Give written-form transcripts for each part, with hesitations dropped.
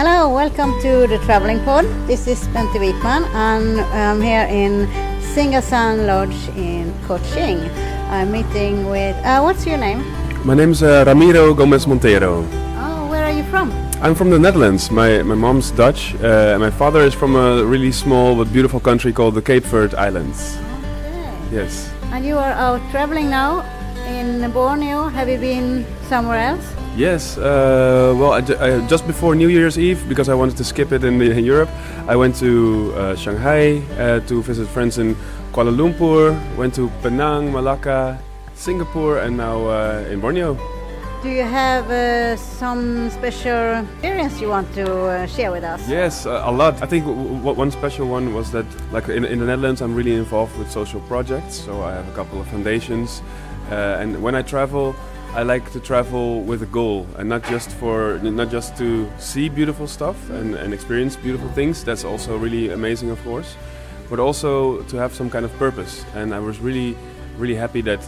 Hello, welcome to the Traveling Pod. This is Bente Wikman and I'm here in Singgasan Lodge in Coaching. I'm meeting with, what's your name? My name's Ramiro Gomes Monteiro. Oh, where are you from? I'm from the Netherlands. My mom's Dutch and my father is from a really small but beautiful country called the Cape Verde Islands. Okay. Yes. And you are out traveling now in Borneo. Have you been somewhere else? Yes, well, just before New Year's Eve, because I wanted to skip it in Europe, I went to Shanghai to visit friends in Kuala Lumpur, went to Penang, Malacca, Singapore, and now in Borneo. Do you have some special experience you want to share with us? Yes, a lot. I think one special one was that, like in the Netherlands, I'm really involved with social projects, so I have a couple of foundations, and when I travel, I like to travel with a goal and not just to see beautiful stuff and experience beautiful things. That's also really amazing, of course, but also to have some kind of purpose. And I was really happy that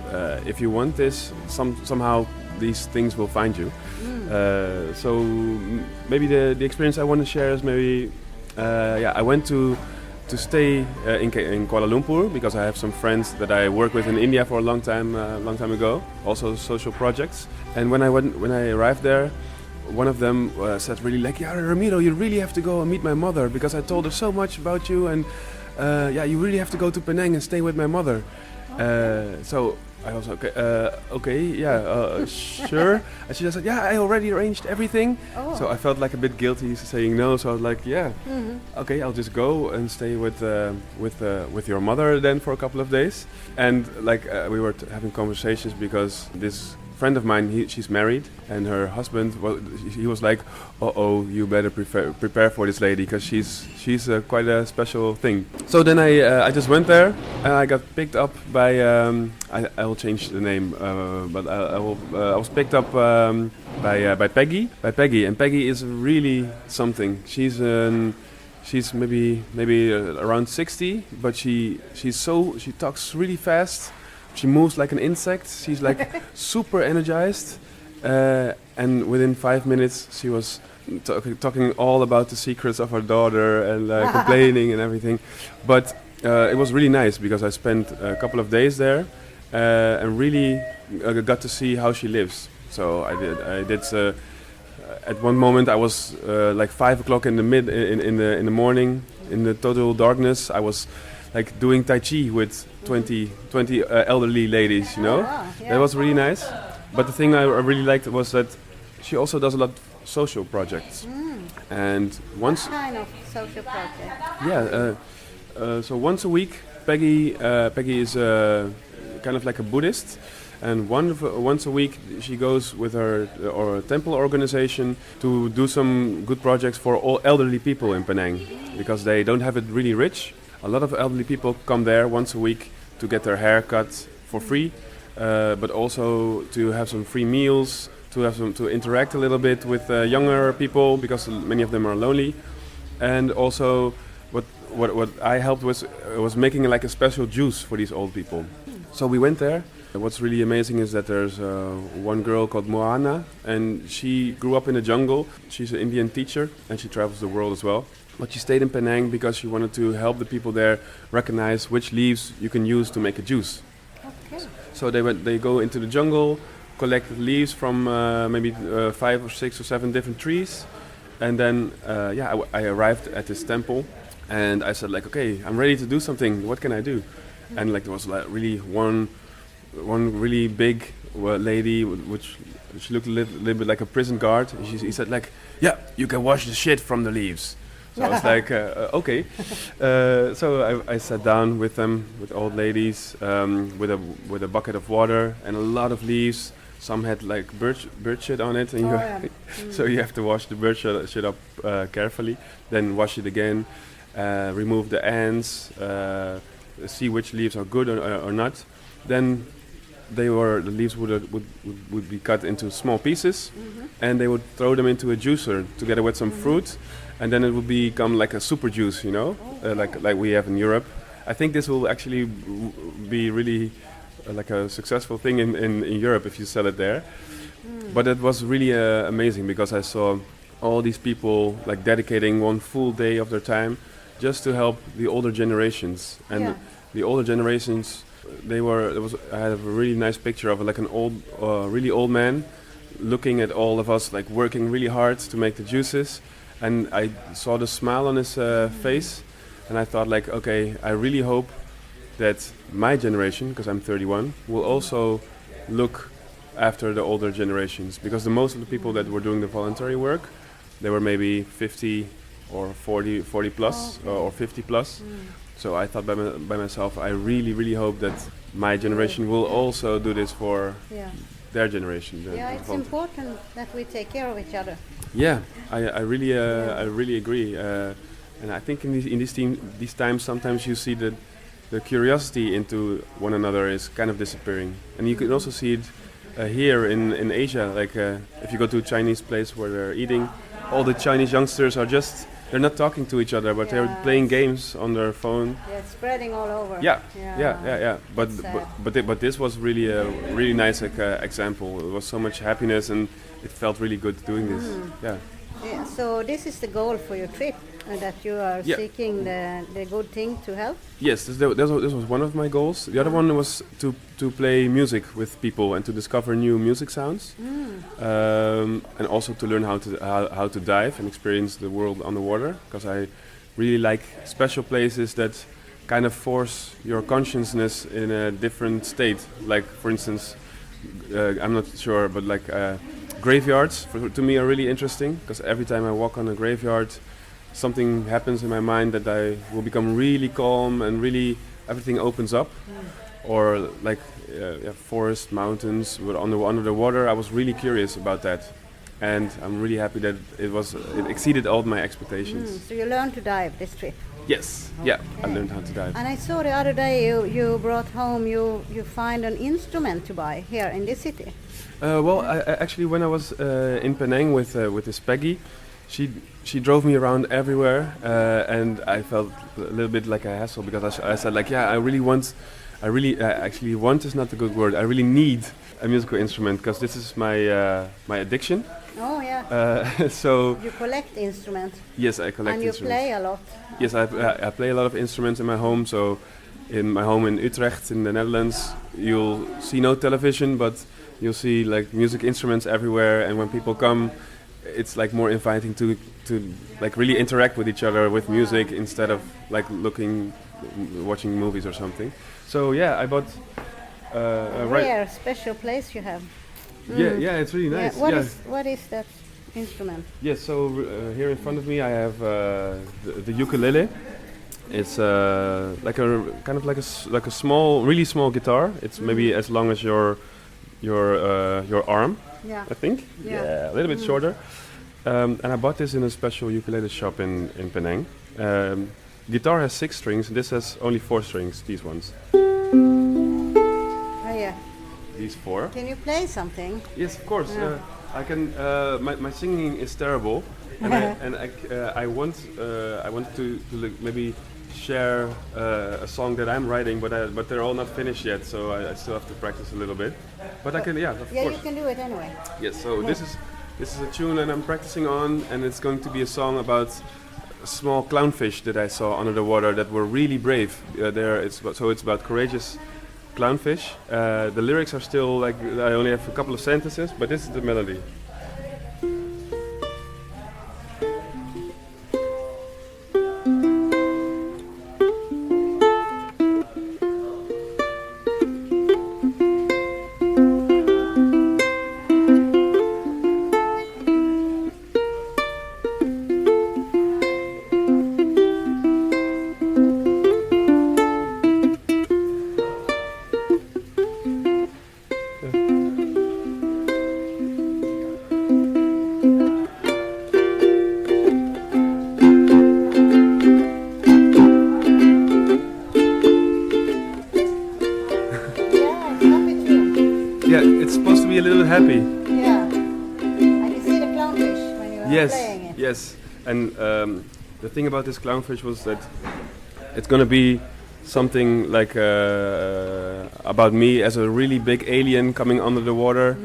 if you want this, somehow these things will find you. So maybe the experience I want to share is maybe I went to stay in Kuala Lumpur because I have some friends that I work with in India for a long time ago, also social projects. And when I arrived there, one of them said really like, "Yeah, Ramiro, you really have to go and meet my mother because I told her so much about you, and you really have to go to Penang and stay with my mother." So I was sure. And she just said, "Yeah, I already arranged everything." Oh. So I felt like a bit guilty saying no. So I was like, "Yeah, okay, I'll just go and stay with your mother then for a couple of days." And like we were having conversations because this friend of mine, she's married, and her husband, he was like, you better prepare for this lady because she's quite a special thing. So then I just went there and I got picked up by I will change the name, but I was picked up by Peggy, and Peggy is really something. She's maybe around 60, but she talks really fast. She moves like an insect. She's like super energized, and within 5 minutes she was talking all about the secrets of her daughter and complaining and everything. But it was really nice because I spent a couple of days there and really got to see how she lives. So I did. At one moment I was like 5 o'clock in the morning in the total darkness. I was like doing Tai Chi with 20 elderly ladies, you know. Wow, yeah. That was really nice. But the thing I really liked was that she also does a lot of social projects. And once... What kind of social project? Yeah, so once a week, Peggy is kind of like a Buddhist. And once a week she goes with her temple organization to do some good projects for all elderly people in Penang. Because they don't have it really rich. A lot of elderly people come there once a week to get their hair cut for free, but also to have some free meals, to interact a little bit with younger people because many of them are lonely, and also what I helped with was making like a special juice for these old people. So we went there. What's really amazing is that there's one girl called Moana, and she grew up in the jungle. She's an Indian teacher and she travels the world as well. But she stayed in Penang because she wanted to help the people there recognize which leaves you can use to make a juice. Okay. So they go into the jungle, collect leaves from maybe 5 or 6 or 7 different trees, and then I arrived at this temple, and I said like, okay, I'm ready to do something. What can I do? And like there was like really one really big lady, which she looked a little bit like a prison guard. And he said like, yeah, you can wash the shit from the leaves. So I was like, okay. So I sat down with them, with old ladies, with a bucket of water and a lot of leaves. Some had like bird shit on it, and so you have to wash the bird shit up carefully. Then wash it again, remove the ants, see which leaves are good or not. Then the leaves would be cut into small pieces, and they would throw them into a juicer together with some fruit. And then it will become like a super juice, you know, like we have in Europe. I think this will actually be really like a successful thing in Europe if you sell it there. But it was really amazing because I saw all these people like dedicating one full day of their time just to help the older generations. And the older generations, I had a really nice picture of like an old, really old man looking at all of us like working really hard to make the juices, and I saw the smile on his face, and I thought like, okay, I really hope that my generation, because I'm 31, will also look after the older generations, because most of the people that were doing the voluntary work, they were maybe 50 or 40 plus or 50 plus. So I thought by myself, I really hope that my generation will also do this for their generation. It's important that we take care of each other. Yeah, I really agree. And I think in these times, sometimes you see that the curiosity into one another is kind of disappearing. And you can also see it here in Asia. Like if you go to a Chinese place where they're eating, all the Chinese youngsters are they're not talking to each other, but they're playing games on their phone. Yeah, it's spreading all over. Yeah. But this was really a really nice example. It was so much happiness, and it felt really good doing this. Yeah. So this is the goal for your trip, that you are seeking the good thing to help? Yes, this was one of my goals. The other one was to play music with people and to discover new music sounds, and also to learn how to dive and experience the world underwater, because I really like special places that kind of force your consciousness in a different state. Like, for instance, I'm not sure, but like graveyards to me are really interesting, because every time I walk on a graveyard, something happens in my mind that I will become really calm and really everything opens up. Or like forest, mountains, but under the water, I was really curious about that, and I'm really happy that it exceeded all my expectations. So you learned to dive this trip? Yes, yeah, I learned how to dive. And I saw the other day you brought home, you find an instrument to buy here in this city. Well, I actually, when I was in Penang with this Peggy, she drove me around everywhere, and I felt a little bit like a hassle, because I said like, yeah, actually want is not a good word. I really need a musical instrument, because this is my addiction. Oh yeah. So you collect instruments. Yes, I collect and instruments. And you play a lot. Yes, I play a lot of instruments in my home. So in my home in Utrecht in the Netherlands, you'll see no television, but you'll see like music instruments everywhere. And when people come, it's like more inviting to like really interact with each other with music instead of like watching movies or something. So yeah, I bought a rare special place you have. Yeah, it's really nice. What is that instrument? Yes, so here in front of me I have the ukulele. It's like a kind of like a small, really small guitar. It's maybe as long as your arm. Yeah. I think. Yeah, a little bit shorter. And I bought this in a special ukulele shop in Penang. Guitar has 6 strings, and this has only 4 strings. These ones. Oh yeah. These 4. Can you play something? Yes, of course. Yeah. I can. My singing is terrible, and I want to maybe share a song that I'm writing, but they're all not finished yet, so I still have to practice a little bit. But I can, of course. Yeah, you can do it anyway. Yes. So this is a tune that I'm practicing on, and it's going to be a song about small clownfish that I saw under the water that were really brave. It's about courageous clownfish. The lyrics are still like, I only have a couple of sentences, but this is the melody. Happy. Yeah, and you see the clownfish when you are playing it. Yes, and the thing about this clownfish was that it's gonna be something like about me as a really big alien coming under the water,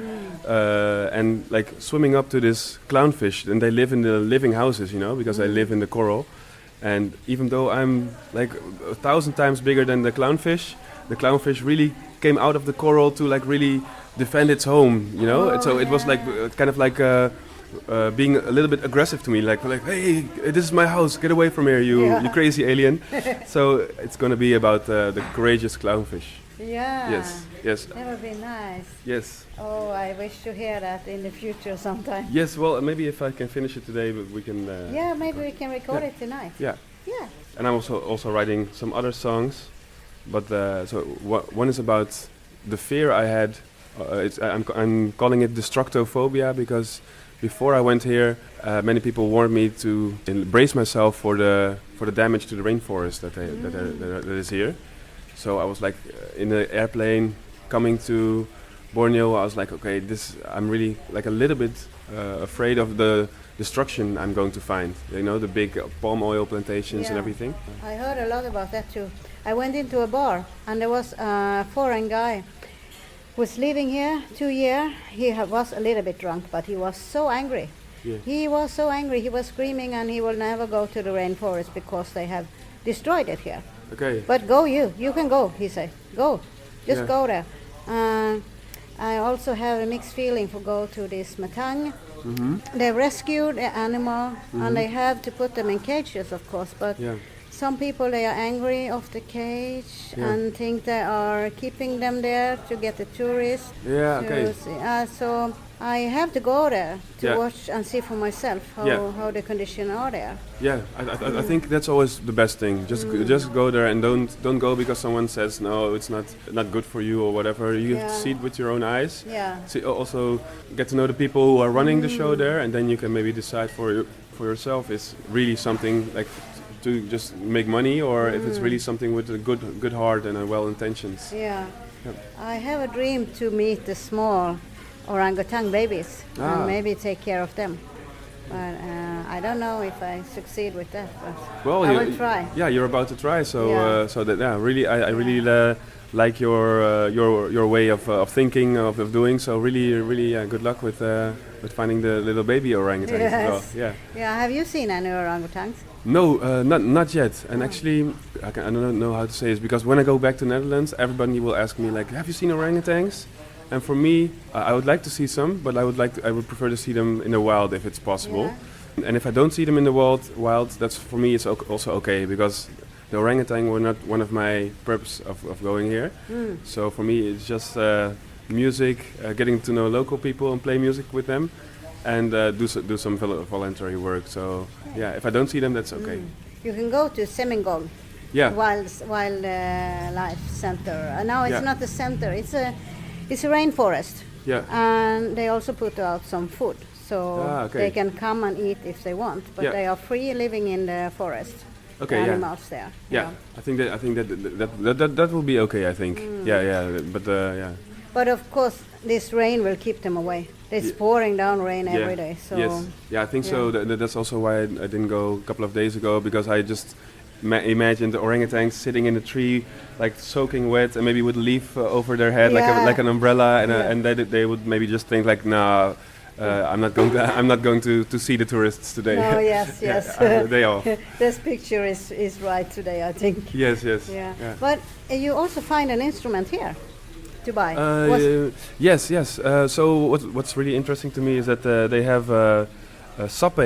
and like swimming up to this clownfish, and they live in the living houses, you know, because they live in the coral. And even though I'm like 1,000 times bigger than the clownfish really came out of the coral to like really defend its home, you know. And so it was like kind of like being a little bit aggressive to me, like hey, this is my house, get away from here, you crazy alien. So it's gonna be about the courageous clownfish. Yeah. Yes. That would be nice. Yes. Oh, I wish to hear that in the future sometime. Yes. Well, maybe if I can finish it today, but we can. Maybe we can record it tonight. Yeah. Yeah. And I'm also writing some other songs, but one is about the fear I had. I'm calling it destructophobia because before I went here, many people warned me to brace myself for the damage to the rainforest that is here. So I was like in the airplane coming to Borneo. I was like, okay, I'm really like a little bit afraid of the destruction I'm going to find. You know, the big palm oil plantations and everything. I heard a lot about that too. I went into a bar and there was a foreign guy who was living here 2 years. He was a little bit drunk, but he was so angry. Yeah. He was so angry. He was screaming, and he will never go to the rainforest because they have destroyed it here. Okay. But go you can go, he said. Go, just go there. I also have a mixed feeling for go to this Matang. They rescue the animal and they have to put them in cages, of course. But some people, they are angry of the cage and think they are keeping them there to get the tourists. Yeah, okay. So I have to go there to watch and see for myself how the conditions are there. Yeah, I think that's always the best thing. Just go there and don't go because someone says no, it's not good for you or whatever. You have to see it with your own eyes. Yeah. Also get to know the people who are running the show there, and then you can maybe decide for yourself is really something like to just make money, or if it's really something with a good heart and well intentions. Yeah. I have a dream to meet the small orangutan babies and maybe take care of them. But I don't know if I succeed with that, but I will try. Yeah, you're about to try, so really, I really like your way of thinking of doing. So really, good luck with finding the little baby orangutans as well. Yeah. Yeah. Have you seen any orangutans? No, not yet. And actually, I don't know how to say this because when I go back to Netherlands, everybody will ask me like, "Have you seen orangutans?" And for me, I would like to see some, but I would prefer to see them in the wild if it's possible. Yeah. And if I don't see them in the wild, that's for me it's also okay because the orangutan were not one of my purpose of going here. So for me, it's just music, getting to know local people and play music with them, and do some voluntary work. So if I don't see them, that's okay. You can go to Semingol, Wildlife Center. Now it's not a center; it's a rainforest. Yeah. And they also put out some food, so they can come and eat if they want. But they are free living in the forest. Okay. The animals there. Yeah. I think that will be okay. I think. But of course, this rain will keep them away. It's pouring down rain every day. So I think so. That's also why I didn't go a couple of days ago because I just imagined the orangutans sitting in a tree, like soaking wet, and maybe with a leaf over their head, like an umbrella, and they would maybe just think like, nah. I'm not going to see the tourists today. Oh yes. Day off. This picture is right today, I think. Yes. Yeah. But you also find an instrument here to buy. Yes. So what's really interesting to me is that they have sape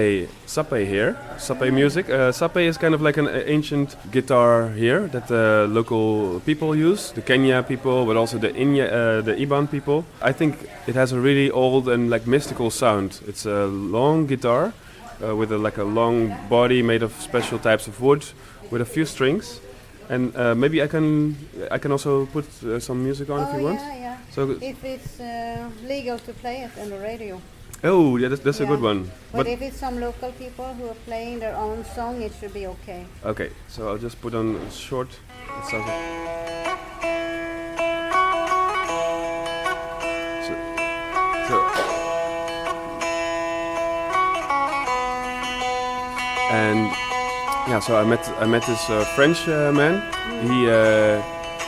here, sape music. Sape is kind of like an ancient guitar here that the local people use, the Kenya people, but also the Iban people. I think it has a really old and like mystical sound. It's a long guitar with a long body made of special types of wood with a few strings. And maybe I can also put some music on if you want. Yeah. So if it's legal to play it on the radio. Oh, yeah, that's a good one. But if it's some local people who are playing their own song, it should be okay. Okay, so I'll just put on a short. So I met this French man.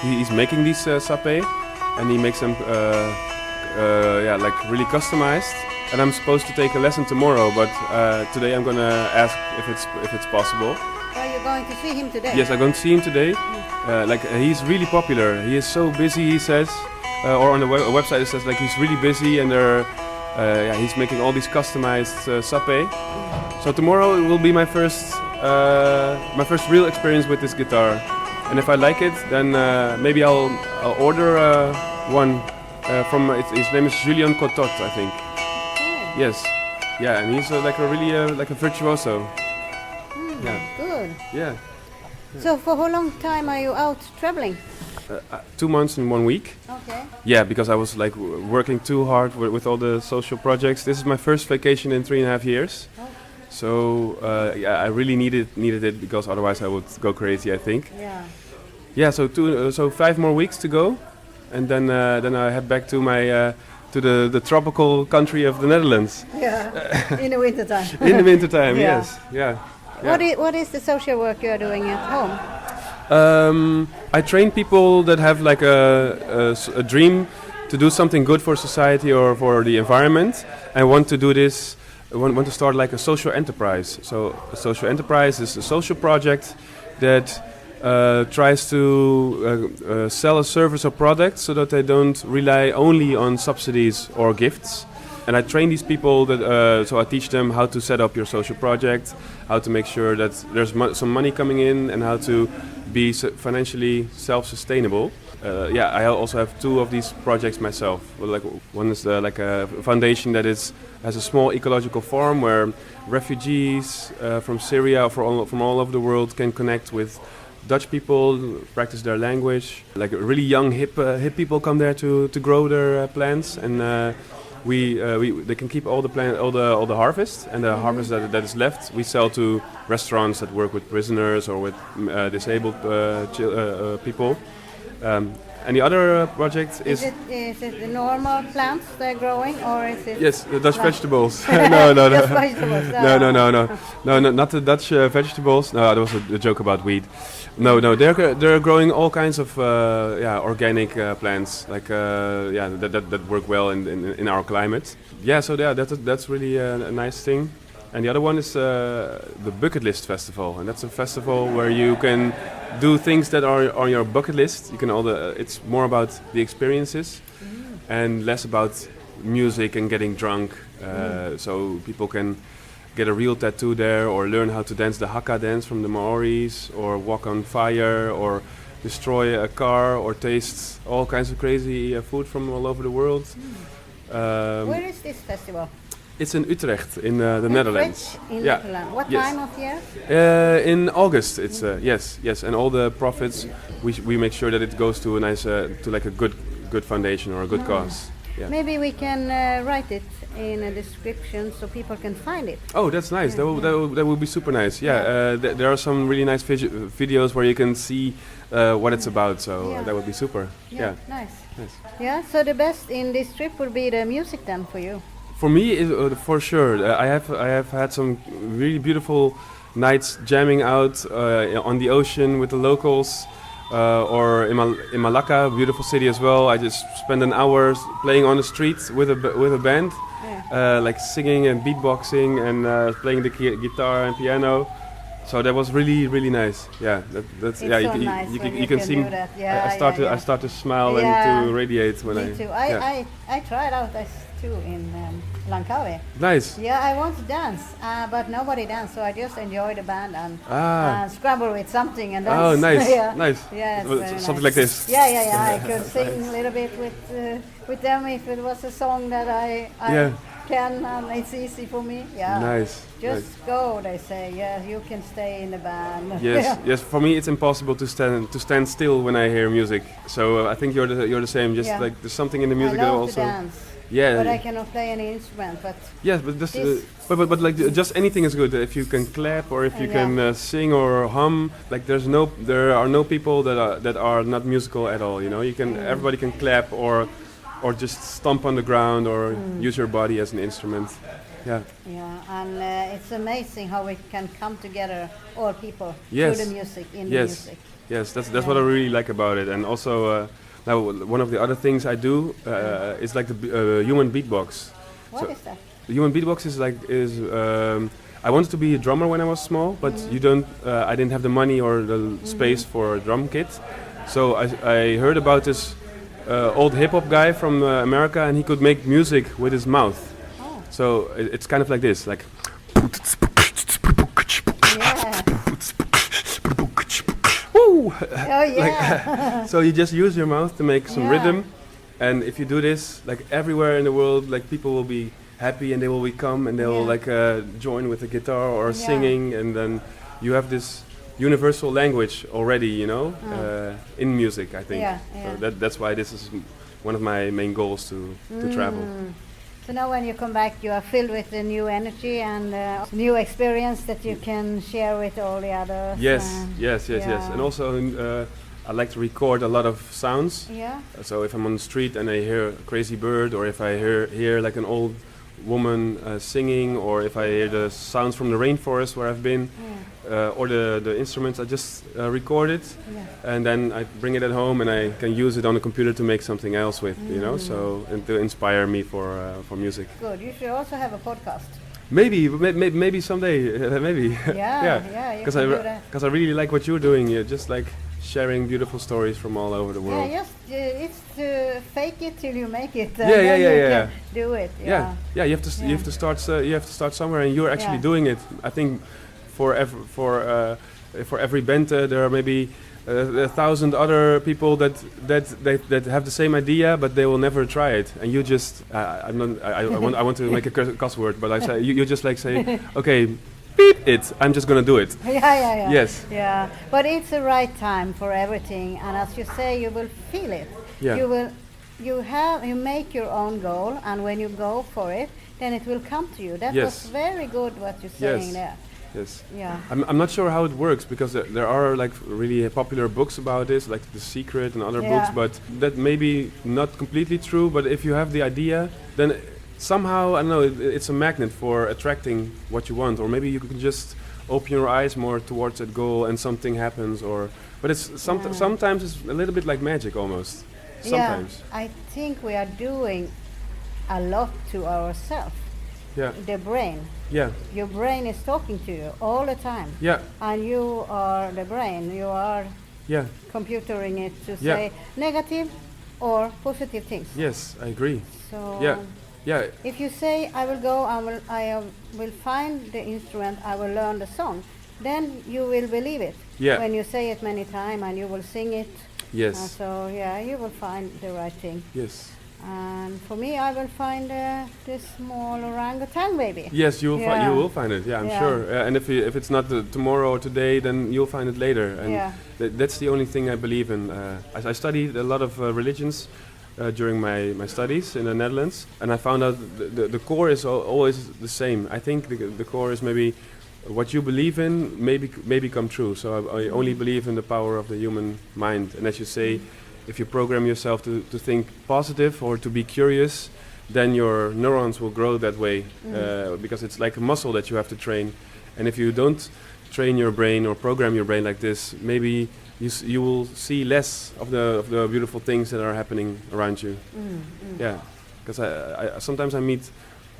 He's making these sape, and he makes them like really customized. And I'm supposed to take a lesson tomorrow, but today I'm gonna ask if it's possible. Are you going to see him today? Yes, I'm going to see him today. He's really popular. He is so busy, he says, or on the website it says like he's really busy, and he's making all these customized sape. So tomorrow it will be my first real experience with this guitar. And if I like it, then maybe I'll order one from his name is Julien Cotot, I think. Okay. Yes, yeah, and he's like a really like a virtuoso. Yeah. Good. Yeah. So for how long time are you out traveling? 2 months and 1 week. Okay. Yeah, because I was like working too hard with all the social projects. This is my first vacation in 3.5 years. Oh. So I really needed it, because otherwise I would go crazy, I think. Yeah. Yeah. So 5 more weeks to go, and then I head back to my to the tropical country of the Netherlands. Yeah. In the winter time. In the wintertime, Yeah. yes. Yeah. What is the social work you are doing at home? I train people that have like a dream to do something good for society or for the environment, and want to do this. Want to start like a social enterprise. So a social enterprise is a social project that tries to sell a service or product so that they don't rely only on subsidies or gifts. And I train these people so I teach them how to set up your social project, how to make sure that there's some money coming in, and how to be financially self-sustainable. I also have 2 of these projects myself. Well, like one is like a foundation that has a small ecological farm where refugees from Syria or from all over the world can connect with Dutch people, practice their language. Like really young hip people come there to grow their plants, and they can keep all the harvest, and the harvest that is left we sell to restaurants that work with prisoners or with disabled people. And the other project is it the normal plants they're growing, or is it? Yes, the Dutch vegetables. No. Just vegetables. No, not the Dutch vegetables. No, that was a joke about weed. No, they're growing all kinds of organic plants, like that work well in our climate. Yeah, so that's really a nice thing. And the other one is the Bucketlist Festival, and that's a festival where you can do things that are on your bucket list. You can it's more about the experiences and less about music and getting drunk. So people can get a real tattoo there, or learn how to dance the haka dance from the Maoris, or walk on fire, or destroy a car, or taste all kinds of crazy food from all over the world. Where is this festival? It's in Utrecht, in the Netherlands. In Netherlands. What time of year? In August. It's yes, and all the profits we make sure that it goes to a nice to like a good foundation or a good cause. Yeah. Maybe we can write it in a description so people can find it. Oh, that's nice. That would be super nice. Yeah, there are some really nice videos where you can see what it's about. So that would be super. Yeah. Nice. Yeah. So the best in this trip would be the music then for you. For me, for sure. I have had some really beautiful nights jamming out on the ocean with the locals, or in Malacca, beautiful city as well. I just spent an hour playing on the street with a band, like singing and beatboxing and playing the guitar and piano. So that was really nice. Yeah, that's it's so nice you can see. I start to smile and to radiate when Me too. I tried out this too in Langkawi. Nice. Yeah, I want to dance, but nobody danced, so I just enjoy the band and scrabble with something and dance. Oh, nice, nice. Yeah, something like this. Yeah. I could sing a little bit with them if it was a song that I can, and it's easy for me. Yeah. Nice. Just go, they say. Yeah, you can stay in the band. Yes. For me, it's impossible to stand still when I hear music. So I think you're the same. Just like there's something in the music I love that also. To dance. Yeah. But I cannot play any instrument. But yes, but this, but like just anything is good. If you can clap or if you can sing or hum, like there are no people that are not musical at all. You know, everybody can clap or just stomp on the ground or use your body as an instrument. Yeah. Yeah, and it's amazing how we can come together, all people, through the music, in the music. Yes, that's what I really like about it, and also Now, one of the other things I do is like the human beatbox. What is that? The human beatbox is I wanted to be a drummer when I was small, but I didn't have the money or the space for a drum kit. So I heard about this old hip hop guy from America, and he could make music with his mouth. Oh. So it's kind of like this, like. Yeah. Woo! Oh yeah. So you just use your mouth to make some Yeah. rhythm, and if you do this, like everywhere in the world, like people will be happy and they will come and they will like join with the guitar or singing, and then you have this universal language already, you know, in music, I think. Yeah, So that's why this is one of my main goals to travel. So now when you come back, you are filled with the new energy and new experience that you can share with all the others. Yes. And also I like to record a lot of sounds. Yeah. So if I'm on the street and I hear a crazy bird, or if I hear like an old woman singing, or if I hear the sounds from the rainforest where I've been, or the instruments, I just record it, and then I bring it at home and I can use it on the computer to make something else with, you know, so and to inspire me for music. Good. You should also have a podcast. Maybe someday, maybe. Yeah. Because I really like what you're doing. You're just like sharing beautiful stories from all over the world. Yeah, just it's to fake it till you make it. Yeah. Do it. Yeah. You have to start somewhere, and you're actually doing it. I think for every Bente there are maybe 1,000 other people that have the same idea, but they will never try it. And you just I want to make a cuss word, but I say you just like say okay, beep it. I'm just gonna do it. Yeah. Yes. Yeah, but it's the right time for everything, and as you say, you will feel it. Yeah. You make your own goal, and when you go for it, then it will come to you. That was very good what you're saying there. Yes. Yeah. I'm not sure how it works, because there are like really popular books about this, like The Secret and other books, but that may be not completely true. But if you have the idea, then somehow, I don't know, it's a magnet for attracting what you want, or maybe you can just open your eyes more towards that goal and something happens, but it's sometimes it's a little bit like magic almost. Sometimes. Yeah, I think we are doing a lot to ourselves. Yeah. The brain. Yeah. Your brain is talking to you all the time. Yeah. And you are the brain. You are computering it to say negative or positive things. Yes, I agree. So yeah. If you say I will go, I will find the instrument, I will learn the song, then you will believe it. Yeah. When you say it many times and you will sing it. Yes. So you will find the right thing. Yes. And for me, I will find this small orangutan baby. Yes, you will find it. Yeah, I'm sure. And if it's not tomorrow or today, then you'll find it later. And that's the only thing I believe in. I studied a lot of religions during my studies in the Netherlands, and I found out the core is always the same. I think the core is maybe what you believe in may come true. So I only believe in the power of the human mind. And as you say, if you program yourself to think positive or to be curious, then your neurons will grow that way, because it's like a muscle that you have to train. And if you don't train your brain or program your brain like this, maybe you will see less of the beautiful things that are happening around you. Yeah, because I sometimes I meet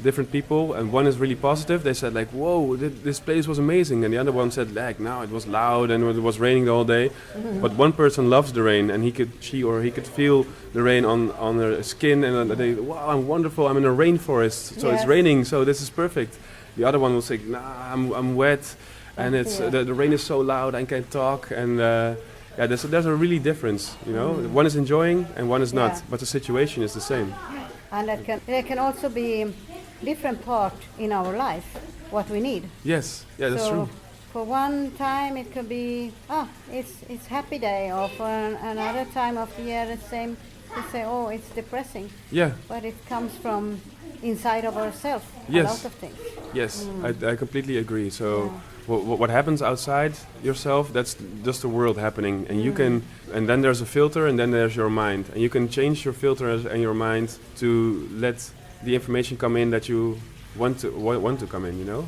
different people, and one is really positive. They said like, "Whoa, this place was amazing," and the other one said like, "No, it was loud and it was raining the whole day." But one person loves the rain, and he could feel the rain on their skin, and they, "Wow, I'm wonderful! I'm in a rainforest, so it's raining, so this is perfect." The other one will say, "Nah, I'm wet, and it's the rain is so loud I can't talk." And there's a really difference, you know. One is enjoying and one is not, but the situation is the same. And there can also be different part in our life what we need. Yes, that's true. For one time it could be it's happy day, or for another time of the year the same. We say it's depressing. Yeah. But it comes from inside of ourselves. A lot of things. Yes, I completely agree. So what happens outside yourself, that's just the world happening, and you can, and then there's a filter, and then there's your mind, and you can change your filter and your mind to let the information come in that you want to come in, you know.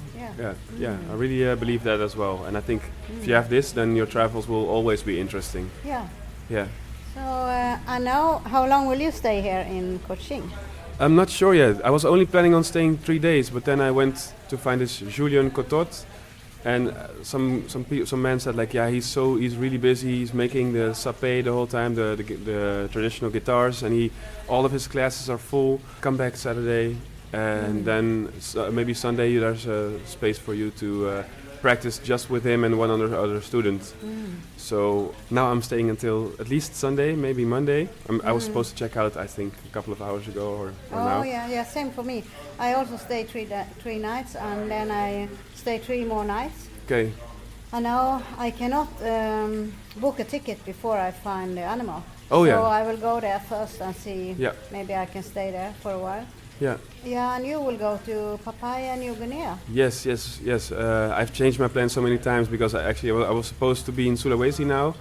I really believe that as well, and I think if you have this, then your travels will always be interesting. So, and now, how long will you stay here in Cochin? I'm not sure yet. I was only planning on staying 3 days, but then I went to find this Julian Cotot, and some man said like, yeah, he's really busy. He's making the sapé the whole time, the traditional guitars, and all of his classes are full. Come back Saturday, and then maybe Sunday there's a space for you to practice just with him and one other student. So now I'm staying until at least Sunday, maybe Monday. I was supposed to check out, I think, a couple of hours ago or now. Oh yeah, same for me. I also stay 3 nights, and then I stay 3 more nights. Okay. And now I cannot book a ticket before I find the animal. Oh, so yeah. I will go there first and see. Yeah. Maybe I can stay there for a while. Yeah. Yeah, and you will go to Papaya, New Guinea. Yes. I've changed my plans so many times because I was supposed to be in Sulawesi now,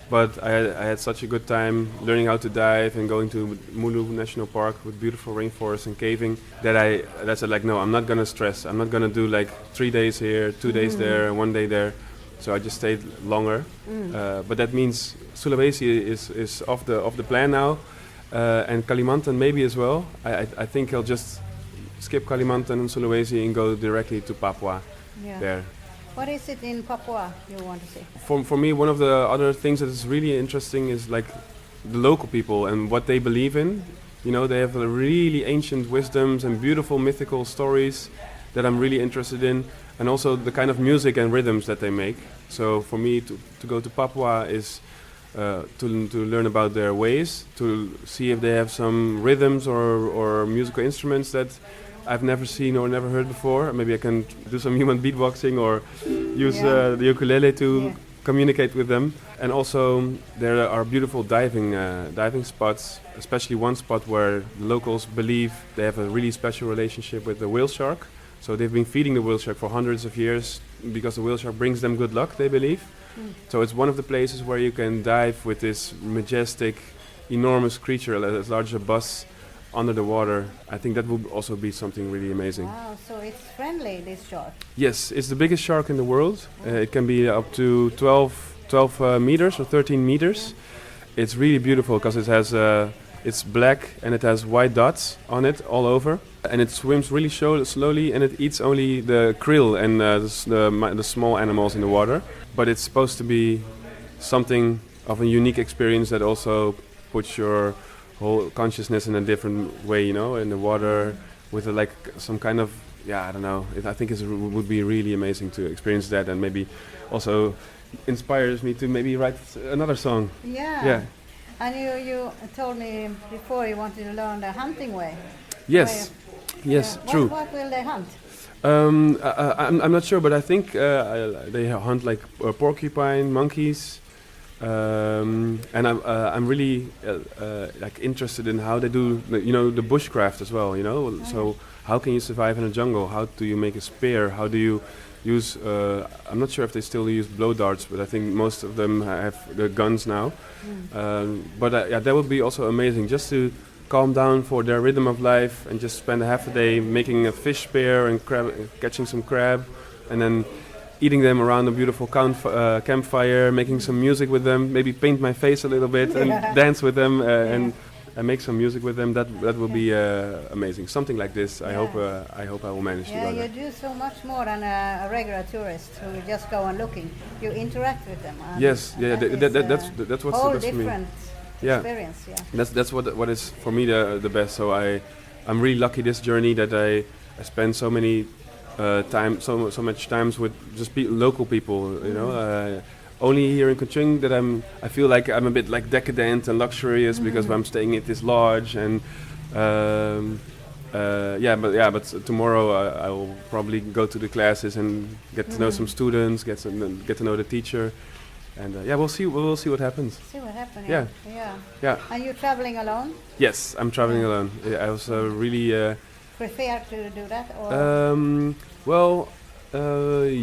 but I had such a good time learning how to dive and going to Mulu National Park with beautiful rainforests and caving that I said like, no, I'm not gonna stress. I'm not gonna do like 3 days here, 2 days there, 1 day there. So I just stayed longer. But that means Sulawesi is off the plan now. And Kalimantan maybe as well. I think I'll just skip Kalimantan and Sulawesi and go directly to Papua there. What is it in Papua you want to see? For me, one of the other things that is really interesting is like the local people and what they believe in. You know, they have really ancient wisdoms and beautiful mythical stories that I'm really interested in, and also the kind of music and rhythms that they make. So for me to go to Papua is to learn about their ways, to see if they have some rhythms or musical instruments that I've never seen or never heard before. Maybe I can do some human beatboxing or use the ukulele to communicate with them. And also there are beautiful diving spots, especially one spot where the locals believe they have a really special relationship with the whale shark. So they've been feeding the whale shark for hundreds of years because the whale shark brings them good luck, they believe. So it's one of the places where you can dive with this majestic, enormous creature as large as a bus under the water. I think that would also be something really amazing. Wow, so it's friendly, this shark? Yes, it's the biggest shark in the world. It can be up to 12 meters or 13 meters. It's really beautiful because it has it's black and it has white dots on it all over. And it swims really slowly, and it eats only the krill and the small animals in the water. But it's supposed to be something of a unique experience that also puts your whole consciousness in a different way, you know, in the water with like some kind of, I don't know. I think it would be really amazing to experience that, and maybe also inspires me to maybe write another song. Yeah. And you told me before you wanted to learn the hunting way. Yes. Yes, true. What will they hunt? I'm not sure, but I think they hunt like porcupine, monkeys, and I'm really like interested in how they do, the bushcraft as well. So how can you survive in a jungle? How do you make a spear? How do you use? I'm not sure if they still use blow darts, but I think most of them have the guns now. But that would be also amazing, just to calm down for their rhythm of life and just spend half a day making a fish spear and catching some crab, and then eating them around a beautiful campfire, making some music with them, maybe paint my face a little bit and dance with them and make some music with them. That will be amazing. Something like this. I hope I will manage to go there. Yeah, you do so much more than a regular tourist who just go and looking. You interact with them. Yes, that's what's the best for me. Experience, That's what is for me the best. So I'm really lucky this journey that I spend so many so much times with just local people. Only here in Kuching that I feel like I'm a bit like decadent and luxurious because I'm staying at this lodge and but tomorrow I will probably go to the classes and get to know some students, get to know the teacher. And we'll see what happens. See what happens. Yeah. Are you traveling alone? Yes, I'm traveling alone. I was really prefer to do that, or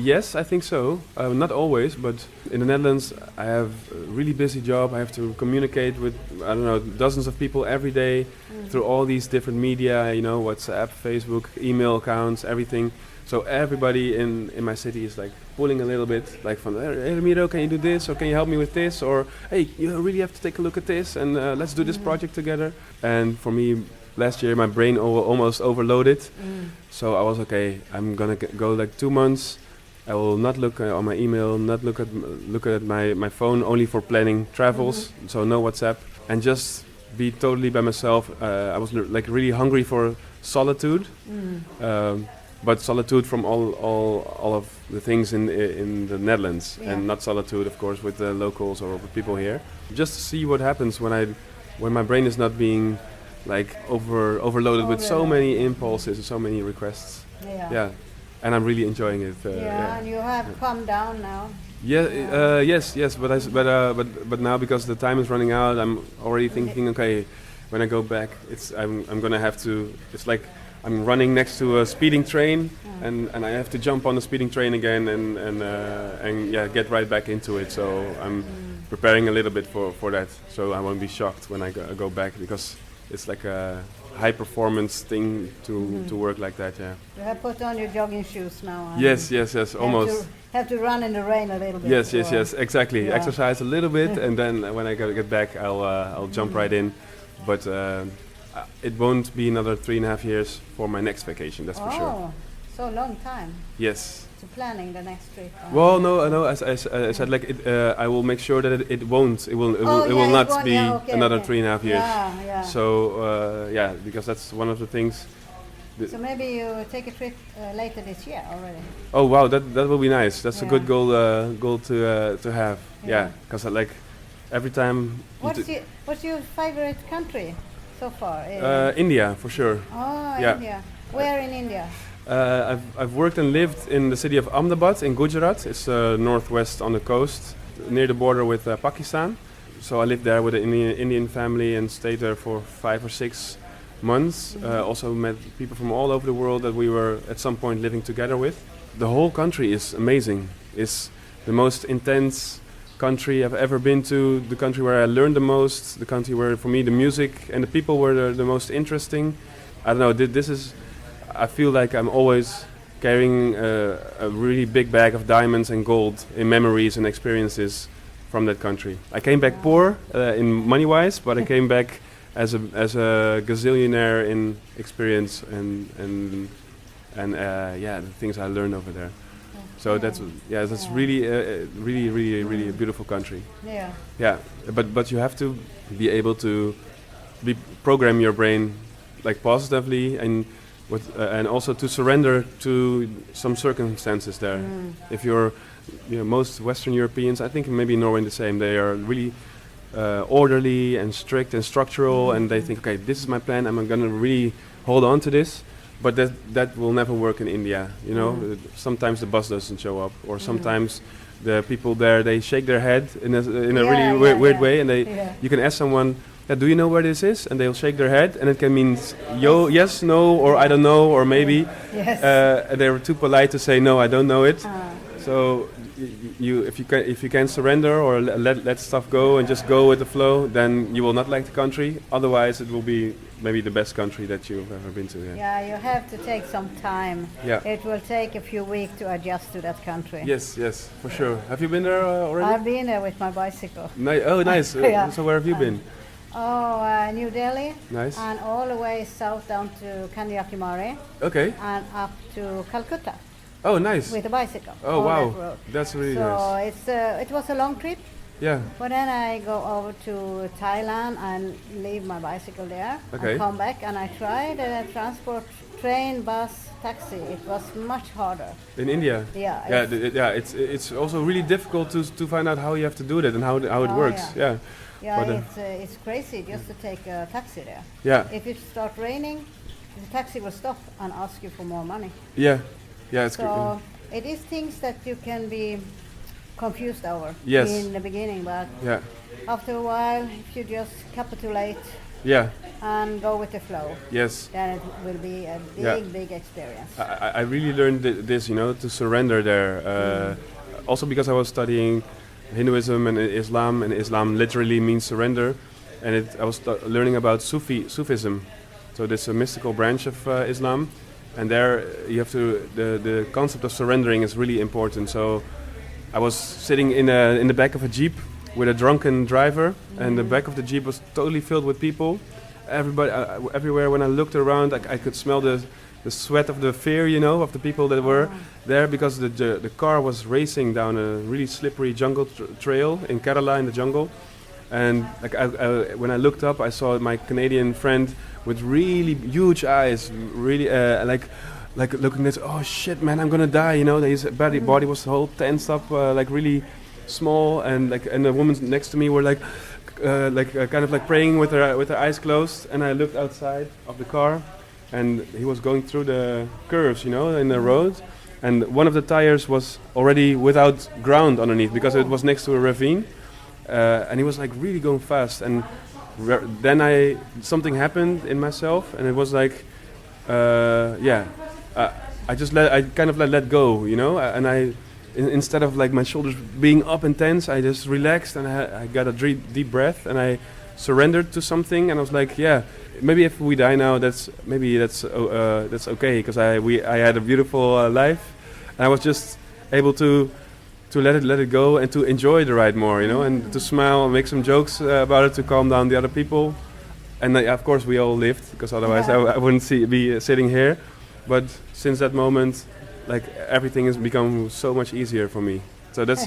Yes, I think so. Not always, but in the Netherlands, I have a really busy job. I have to communicate with, I don't know, dozens of people every day through all these different media, you know, WhatsApp, Facebook, email accounts, everything. So everybody in my city is like pulling a little bit, like from, hey Ramiro, can you do this? Or can you help me with this? Or, hey, you really have to take a look at this and let's do this project together. And for me, last year my brain almost overloaded. So I was okay, I'm gonna go like 2 months. I will not look on my email, not look at my phone, only for planning travels. So no WhatsApp, and just be totally by myself. I was like really hungry for solitude, but solitude from all of the things in the Netherlands, and not solitude, of course, with the locals or with people here. Just to see what happens when my brain is not being like overloaded with so many impulses and so many requests. Yeah. And I'm really enjoying it. And you have calmed down now. Yes. But now, because the time is running out, I'm already thinking, okay, when I go back, I'm gonna have to. It's like I'm running next to a speeding train, and I have to jump on the speeding train again and get right back into it. So I'm preparing a little bit for that, so I won't be shocked when I go back, because it's like a high performance thing to work like that. Yeah. You have put on your jogging shoes now. Yes. Almost. Have to run in the rain a little bit. Yes. Exactly. Yeah. Exercise a little bit, and then when I get back, I'll jump right in. But it won't be another 3.5 years for my next vacation. That's for sure. Oh, so long time. Yes. To planning the next trip. Well, no. As I said, like I will make sure that it won't. It will not be another 3.5 years. Yeah. So because that's one of the things. So maybe you take a trip later this year already. Oh wow, that will be nice. That's a good goal to have. Yeah, because like every time. What's your favorite country so far? India, for sure. Oh, yeah. India. Where in India? I've worked and lived in the city of Ahmedabad in Gujarat. It's northwest on the coast, near the border with Pakistan. So I lived there with an Indian family and stayed there for 5 or 6 months. Also met people from all over the world that we were at some point living together with. The whole country is amazing. It's the most intense country I've ever been to, the country where I learned the most, the country where, for me, the music and the people were the most interesting. I don't know, this is... I feel like I'm always carrying a really big bag of diamonds and gold in memories and experiences from that country. I came back poor in money-wise, but I came back as a gazillionaire in experience and the things I learned over there. So that's really a beautiful country. Yeah. But you have to be able to program your brain like positively and also to surrender to some circumstances there. If you're, most Western Europeans, I think maybe Norway the same, they are really orderly and strict and structural, and they think, okay, this is my plan, I'm going to really hold on to this. But that will never work in India, Sometimes the bus doesn't show up, or sometimes the people there, they shake their head in a really weird way, and you can ask someone, do you know where this is? And they'll shake their head, and it can mean yes, no, or I don't know, or maybe. Yes. They're too polite to say no, I don't know it. So if you can surrender or let stuff go and just go with the flow, then you will not like the country. Otherwise, it will be maybe the best country that you've ever been to. Yeah, you have to take some time. Yeah. It will take a few weeks to adjust to that country. Yes, for sure. Have you been there already? I've been there with my bicycle. Oh, nice. So where have you been? New Delhi. Nice. And all the way south down to Kanyakumari. Okay. And up to Calcutta. Oh, nice. With a bicycle. Oh, wow. That's really nice. So it was a long trip. Yeah. But then I go over to Thailand and leave my bicycle there. Okay. And come back, and I tried transport, train, bus, taxi. It was much harder. In India? Yeah. It's also really difficult to find out how you have to do that and how it works. Yeah. Yeah, it's crazy just to take a taxi there. Yeah. If it starts raining, the taxi will stop and ask you for more money. Yeah. It's so it is things that you can be confused over in the beginning, but after a while, if you just capitulate Yeah. and go with the flow. Yes. Then it will be a big experience. I really learned this, to surrender there. Also because I was studying Hinduism and Islam literally means surrender, and I was learning about Sufism. So this is a mystical branch of Islam, and there you have to the concept of surrendering is really important. So I was sitting in the back of a jeep with a drunken driver, and the back of the jeep was totally filled with people. Everybody, everywhere. When I looked around, I could smell the sweat of the fear, of the people that were there, because the car was racing down a really slippery jungle trail in Kerala in the jungle. And when I looked up, I saw my Canadian friend with really huge eyes, really like looking at, oh shit, man, I'm gonna die. His body was all tensed up, like really small, and the women next to me were kind of like praying with her eyes closed. And I looked outside of the car, and he was going through the curves, in the road, and one of the tires was already without ground underneath because it was next to a ravine. And he was like really going fast, and then something happened in myself, and it was like, I kind of let go, and instead of like my shoulders being up and tense, I just relaxed, and I got a deep breath, and I surrendered to something, and I was like, yeah, maybe if we die now, that's okay, because I had a beautiful life, and I was just able to let it go and to enjoy the ride more, and to smile and make some jokes about it to calm down the other people. And of course we all lived, because otherwise I wouldn't be sitting here. But since that moment, like everything has become so much easier for me. So that's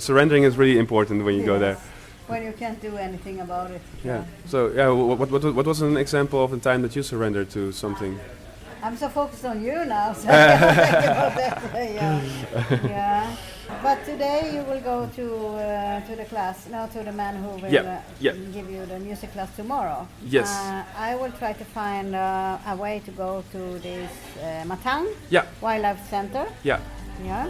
surrendering is really important when you go there. When you can't do anything about it. Yeah. So what was an example of the time that you surrendered to something? I'm so focused on you now, so I can't think about that. Yeah. But today you will go to the class, to the man who will give you the music class tomorrow. Yes. I will try to find a way to go to this Matang Wildlife Center. Yeah. Yeah.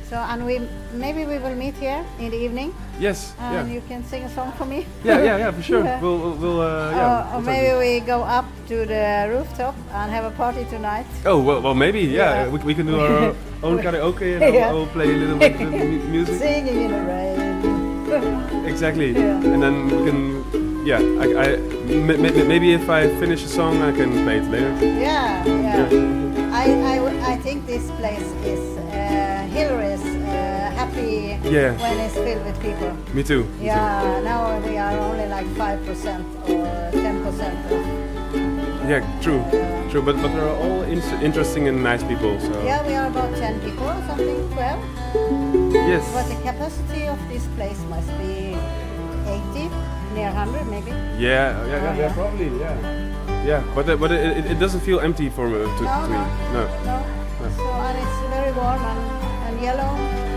So, and maybe we will meet here in the evening. Yes. And you can sing a song for me. Yeah, for sure. Yeah. Or maybe we go up to the rooftop and have a party tonight. Oh well, maybe. Yeah. We can do our own karaoke, and I'll play a little bit of music. Singing in the rain. Exactly. Yeah. And then we can. Yeah. Maybe if I finish a song, I can play it later. Yeah. I think this place is Hillary's happy when it's filled with people. Me too. Yeah, now we are only like 5% or 10%. Yeah, true. But they're all interesting and nice people. So. Yeah, we are about 10 people, something 12. Yes. But the capacity of this place must be 80, near 100 maybe. Yeah, probably. Yeah, but it doesn't feel empty to me. No. So, and it's very warm and yellow,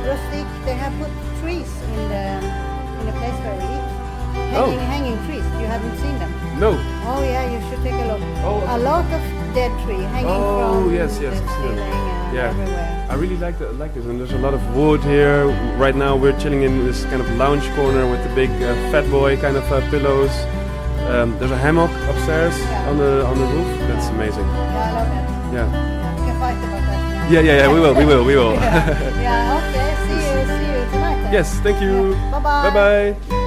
rustic. They have put trees in the place where we eat. Hanging trees. You haven't seen them? No. Oh yeah, you should take a look. A lot of dead tree hanging from yes. the ceiling everywhere. I really like this, and there's a lot of wood here. Right now we're chilling in this kind of lounge corner with the big fat boy kind of pillows. There's a hammock upstairs on the roof. That's amazing. Yeah, I love that. Yeah. We can fight about that. Yeah. We will. Yeah. Okay. See you tonight. Then. Yes. Thank you. Yeah. Bye. Bye.